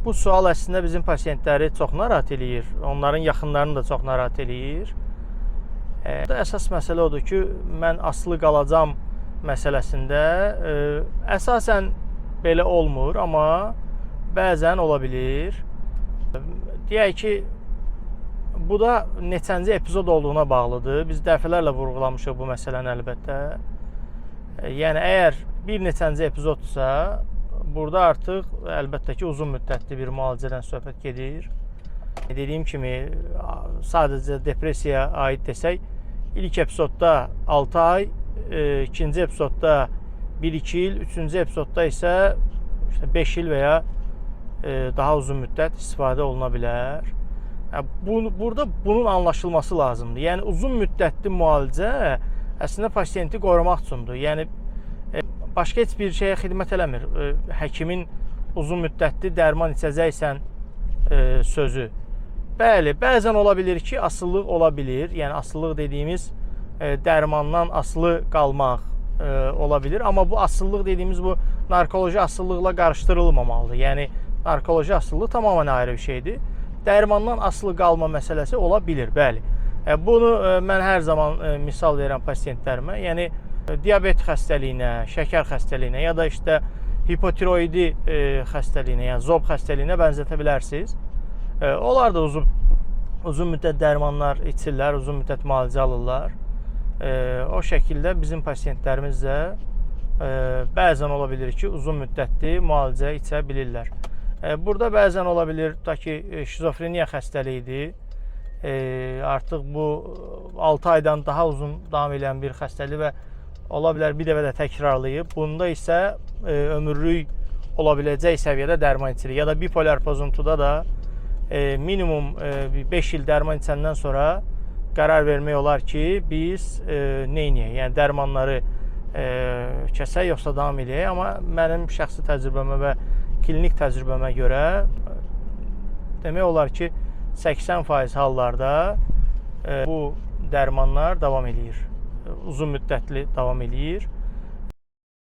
Bu sual əslində bizim pasientləri çox narahat eləyir. Onların yaxınlarını da çox narahat eləyir. Əsas məsələ odur ki, mən asılı qalacam məsələsində əsasən belə olmur, amma bəzən ola bilir. Deyək ki, bu da neçənci epizod olduğuna bağlıdır. Biz dəfələrlə vurğulamışıq bu məsələni əlbəttə. Yəni, əgər bir neçənci epizodsa, burada artıq əlbəttə ki, uzun müddətli bir müalicədən söhbət gedir. Dediyim kimi, sadəcə depressiyaya aid desək, ilk epizodda 6 ay, ikinci epizodda 1-2 il, üçüncü epizodda isə 5 il və ya daha uzun müddət istifadə oluna bilər. Burada bunun anlaşılması lazımdır. Yəni, uzun müddətli müalicə əslində pasiyenti qorumaq üçündür. Yəni, başqa heç bir şeyə xidmət eləmir. Həkimin uzun müddətli dərman içəcəksən sözü. Bəli, bəzən ola bilir ki, asıllıq ola bilir. Yəni, asıllıq dediyimiz dərmandan asılı qalmaq ola bilir. Amma bu asıllıq dediyimiz bu narkoloji asıllıqla qarışdırılmamalıdır. Yəni, narkoloji asıllıq tamamilə ayrı bir şeydir. Dərmandan asılı qalma məsələsi ola bilir, bəli. Bunu mən hər zaman misal verirəm pasiyentlərimə. Yəni, diabet xəstəliyinə, şəkər xəstəliyinə ya da işte hipotiroidi xəstəliyinə, yəni zob xəstəliyinə bənzətə bilərsiniz. Onlar da uzun müddət dərmanlar içirlər, uzun müddət müalicə alırlar. O şəkildə bizim pasiyentlərimiz də bəzən ola bilir ki, uzun müddətli müalicə içə bilirlər. Burada bəzən ola bilir ki, şizofreniya xəstəliyidir. Artıq bu 6 aydan daha uzun davam edən bir xəstəlik və ola bilər bir dəfə də təkrarlayıb. Bunda isə ömürlük ola biləcək səviyyədə dərman içilir. Ya da bipolar pozuntuda da minimum 5 il dərman içəndən sonra qərar vermək olar ki, biz neyniyək? Yəni, dərmanları kəsək, yoxsa davam edək. Amma mənim şəxsi təcrübəmə və klinik təcrübəmə görə demək olar ki, 80% hallarda bu dərmanlar davam edir. Uzun müddətli davam edir.